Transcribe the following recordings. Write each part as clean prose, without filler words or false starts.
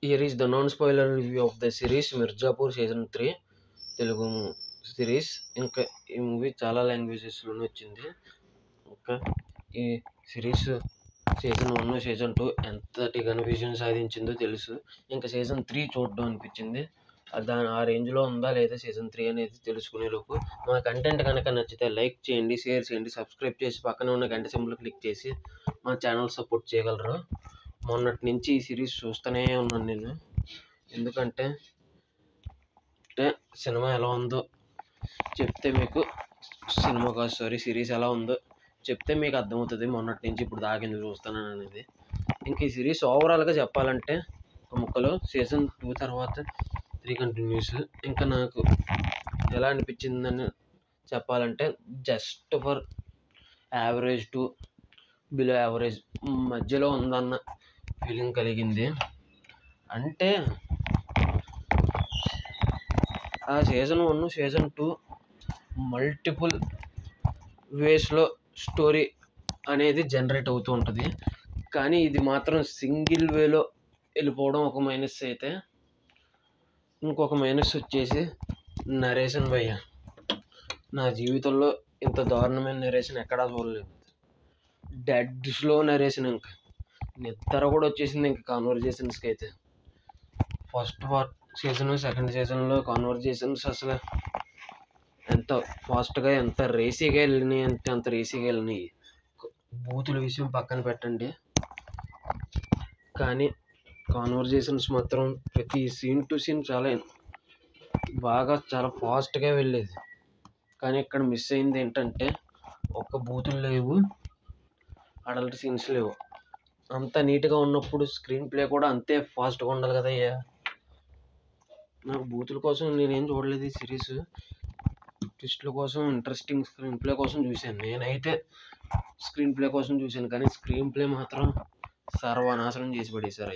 Here is the non-spoiler review of the series Mirzapur season 3 Telugu series. ఇంకా ఈ movie చాలా లాంగ్వేజెస్లోనే వచ్చింది. ఇంకా ఈ సిరీస్ సీజన్ 1 సీజన్ 2 ఎంతటి ఘన విజయం సాధించిందో తెలుసు. ఇంకా సీజన్ 3 చూడడం అనిపించింది. దాని ఆ రేంజ్లో ఉందా లేదా సీజన్ 3 అనేది తెలుసుకునేలోపు మా కంటెంట్ కనుక నచ్చితే లైక్ చేయండి, షేర్ చేయండి, సబ్స్క్రైబ్ చేసి పక్కన ఉన్న గంట సింబల్ క్లిక్ చేసి మా ఛానల్ సపోర్ట్ చేయగలరు. మొన్నటి నుంచి ఈ సిరీస్ చూస్తూనే ఉన్నాను నేను. ఎందుకంటే సినిమా ఎలా ఉందో చెప్తే మీకు సిరీస్ ఎలా ఉందో చెప్తే మీకు అర్థమవుతుంది మొన్నటి నుంచి ఇప్పుడు దాకా ఎందుకు చూస్తున్నాను అనేది. ఇంక ఈ సిరీస్ ఓవరాల్గా చెప్పాలంటే ఒక ముక్కలో సీజన్ 2 తర్వాత 3 కంటిన్యూస్. ఇంకా నాకు ఎలా అనిపించిందని చెప్పాలంటే just for average to below average మధ్యలో ఉందన్న ఫీలింగ్ కలిగింది. అంటే ఆ సీజన్ 1 సీజన్ 2 మల్టిపుల్ వేస్లో స్టోరీ అనేది జనరేట్ అవుతూ ఉంటుంది. కానీ ఇది మాత్రం సింగిల్ వేలో వెళ్ళిపోవడం ఒక మైనస్ అయితే, ఇంకొక మైనస్ వచ్చేసి నరేషన్ భయ్య. నా జీవితంలో ఇంత దారుణమైన నరేషన్ ఎక్కడా చూడలేదు. Dead slow narration. ఇంకా నిద్ర కూడా వచ్చేసింది ఇంకా కాన్వర్జేషన్స్కి అయితే. ఫస్ట్ సీజన్ సెకండ్ సీజన్లో కాన్వర్జేషన్స్ అసలు ఎంత ఫాస్ట్గా ఎంత రేసీగా వెళ్ళినాయి అంటే అంత రేసీగా వెళ్ళినాయి. బూతుల విషయం పక్కన పెట్టండి, కానీ కాన్వర్జేషన్స్ మాత్రం ప్రతి సీన్ టు సీన్ చాలా ఫాస్ట్గా వెళ్ళేది. కానీ ఇక్కడ మిస్ అయింది ఏంటంటే ఒక్క బూతులు లేవు, అడల్ట్ సీన్స్ లేవు. అంత నీట్గా ఉన్నప్పుడు స్క్రీన్ ప్లే కూడా అంతే ఫాస్ట్గా ఉండాలి కదయ్యా. నాకు బూతుల కోసం నేనేం చూడలేదు ఈ సిరీస్. ట్విస్ట్ల కోసం, ఇంట్రెస్టింగ్ స్క్రీన్ ప్లే కోసం చూశాను. నేనైతే స్క్రీన్ ప్లే కోసం చూశాను, కానీ స్క్రీన్ ప్లే మాత్రం సర్వనాశనం చేసి పడేశారు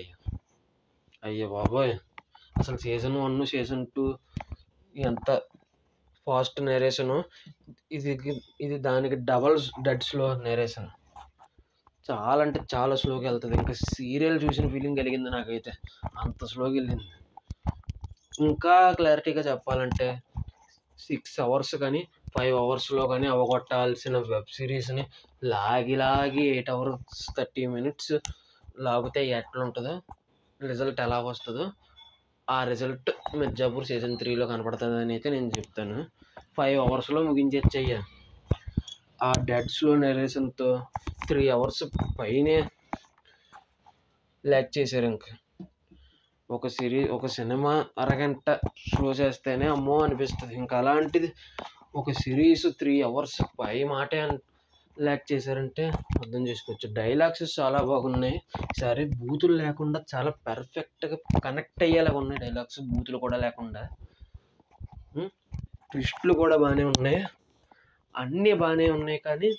అయ్యా బాబోయ్. అసలు సీజన్ 1 సీజన్ 2 ఎంత ఫాస్ట్ నరేషను, ఇది దానికి డబల్ డెడ్ స్లో నరేషన్. చాలా అంటే చాలా స్లోగా వెళ్తుంది. ఇంకా సీరియల్ చూసిన ఫీలింగ్ కలిగింది నాకైతే, అంత స్లోగా వెళ్ళింది. ఇంకా క్లారిటీగా చెప్పాలంటే 6 అవర్స్ కానీ 5 అవర్స్లో కానీ అవగొట్టాల్సిన వెబ్ సిరీస్ని లాగి 8 hours 30 minutes లాగితే ఎట్లుంటుందో, రిజల్ట్ ఎలా వస్తుందో ఆ రిజల్ట్ మిర్జాపూర్ సీజన్ 3లో కనపడుతుందని అయితే నేను చెప్తాను. 5 అవర్స్లో ముగించయ్యా. ఆ డెడ్ స్లో నరేషన్తో 3 hours పైనే ల్యాక్ చేశారు. ఇంకా ఒక సినిమా అరగంట షో చేస్తేనే అమ్మో అనిపిస్తుంది. ఇంకా అలాంటిది ఒక సిరీస్ 3 hours పై మాటే ల్యాక్ చేశారంటే అర్థం చేసుకోవచ్చు. డైలాగ్స్ చాలా బాగున్నాయి. ఈసారి బూతులు లేకుండా చాలా పర్ఫెక్ట్గా కనెక్ట్ అయ్యేలాగా ఉన్నాయి డైలాగ్స్, బూతులు కూడా లేకుండా. ట్విస్ట్లు కూడా బాగానే ఉన్నాయి, అన్నీ బాగానే ఉన్నాయి. కానీ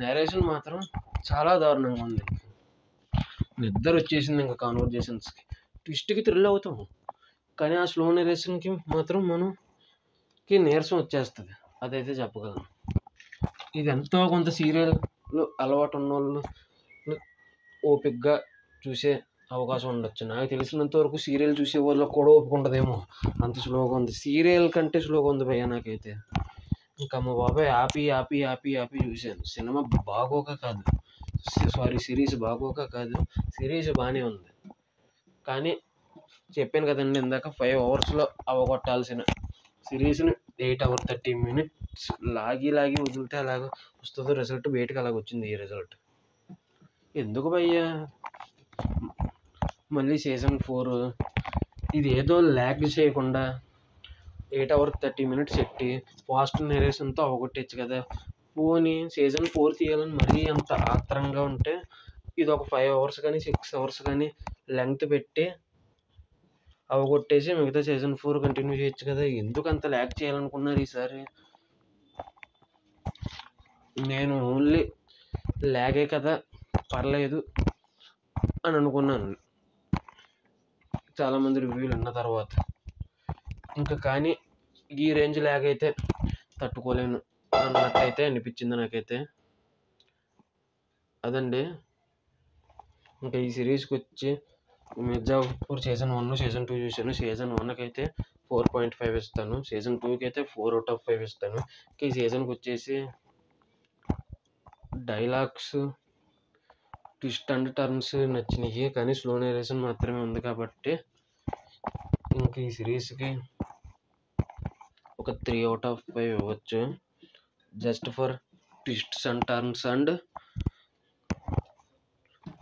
నరేషన్ మాత్రం చాలా దారుణంగా ఉంది. నిద్ర వచ్చేసింది ఇంకా కాన్వర్జేషన్స్కి. ట్విస్ట్కి థ్రిల్ అవుతాము, కానీ ఆ స్లో నరేషన్కి మాత్రం మనకి నీరసం వచ్చేస్తుంది. అదైతే చెప్పగలను. ఇది ఎంతో కొంత సీరియల్ అలవాటు ఉన్న వాళ్ళు ఓపికగా చూసే అవకాశం ఉండొచ్చు. నాకు తెలిసినంత వరకు సీరియల్ చూసే వాళ్ళకి కూడా ఓపిక ఉండదేమో, అంత స్లోగా ఉంది. సీరియల్ కంటే స్లోగా ఉంది భయ్యా నాకైతే. ఇంకా మా బాబాయ్ ఆపి చూశాను. సినిమా బాగోక కాదు, సిరీస్ బాగోక కాదు, సిరీస్ బాగానే ఉంది. కానీ చెప్పాను కదండి ఇందాక, 5 అవర్స్లో అవగొట్టాల్సిన సిరీస్ని 8 hours 30 minutes లాగి వదిలితే అలాగ వస్తుందో రిజల్ట్. బయటకు అలాగ వచ్చింది ఈ రిజల్ట్. ఎందుకు భయ్యా మళ్ళీ సీజన్ 4 ఇది ఏదో ల్యాగ్ చేయకుండా 8 hours 30 minutes పెట్టి ఫాస్ట్ నరేషన్తో అవగొట్టచ్చు కదా. పోనీ సీజన్ 4 తీయాలని మరీ అంత ఆత్రంగా ఉంటే ఇది ఒక 5 hours కానీ 6 hours కానీ లెంగ్త్ పెట్టి అవగొట్టేసి మిగతా సీజన్ 4 కంటిన్యూ చేయొచ్చు కదా. ఎందుకు అంత ల్యాగ్ చేయాలనుకున్నారు ఈసారి? నేను ఓన్లీ ల్యాగే కదా పర్లేదు అని అనుకున్నాను చాలామంది రివ్యూలు విన్న తర్వాత. ఇంకా కానీ ఈ రేంజ్ ల్యాగ్ అయితే తట్టుకోలేను అన్నట్టయితే అనిపించింది నాకైతే. అదండి ఇంకా ఈ సిరీస్కి వచ్చి మిర్జాపూర్ సీజన్ 1 సీజన్ 2 చూశాను. సీజన్ 1కి అయితే 4.5 ఇస్తాను. సీజన్ 2కి అయితే 4/5 ఇస్తాను. ఈ సీజన్కి వచ్చేసి డైలాగ్స్, ట్విస్ట్ అండ్ టర్న్స్ నచ్చినాయి, కానీ స్లో నేరేషన్ మాత్రమే ఉంది కాబట్టి ఇంక ఈ సిరీస్కి ఒక 3/5 ఇవ్వచ్చు. Just for twists and turns and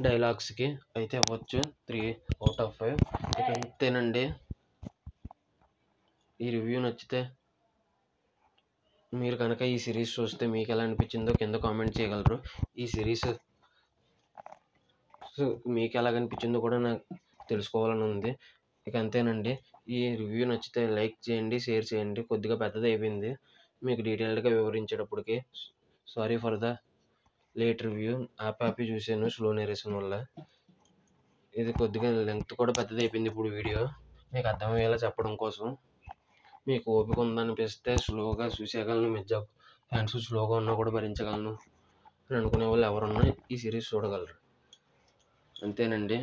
డైలాగ్స్కి అయితే ఇవ్వచ్చు 3/5. ఇక అంతేనండి. ఈ రివ్యూ నచ్చితే మీరు కనుక ఈ సిరీస్ చూస్తే మీకు ఎలా అనిపించిందో కింద కామెంట్ చేయగలరు. ఈ సిరీస్ మీకు ఎలా అనిపించిందో కూడా నాకు తెలుసుకోవాలని ఉంది. ఇక అంతేనండి. ఈ రివ్యూ నచ్చితే లైక్ చేయండి, షేర్ చేయండి. కొద్దిగా పెద్దది అయిపోయింది మీకు డీటెయిల్డ్గా వివరించేటప్పటికి. Sorry for the late review. ఆపి చూశాను స్లో నేరేషన్ వల్ల. ఇది కొద్దిగా లెంగ్త్ కూడా పెద్దది అయిపోయింది ఇప్పుడు వీడియో మీకు అర్థమయ్యేలా చెప్పడం కోసం. మీకు ఓపిక ఉందనిపిస్తే స్లోగా చూసేయగలను. మిర్జా ఫ్యాన్స్ స్లోగా ఉన్నా కూడా భరించగలను అని అనుకునే వాళ్ళు ఎవరున్నా ఈ సిరీస్ చూడగలరు. అంతేనండి.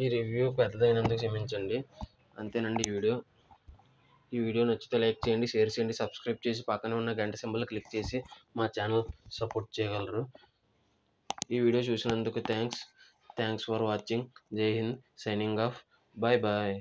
ఈ రివ్యూ పెద్దదైనందుకు క్షమించండి. అంతేనండి ఈ వీడియో నచ్చితే లైక్ చేయండి, షేర్ చేయండి, సబ్స్క్రైబ్ చేసి పక్కనే ఉన్న గంట సింబల్ క్లిక్ చేసి మా ఛానల్ సపోర్ట్ చేయగలరు. ఈ వీడియో చూసినందుకు థ్యాంక్స్ ఫర్ వాచింగ్. జై హింద్. Signing off. Bye bye.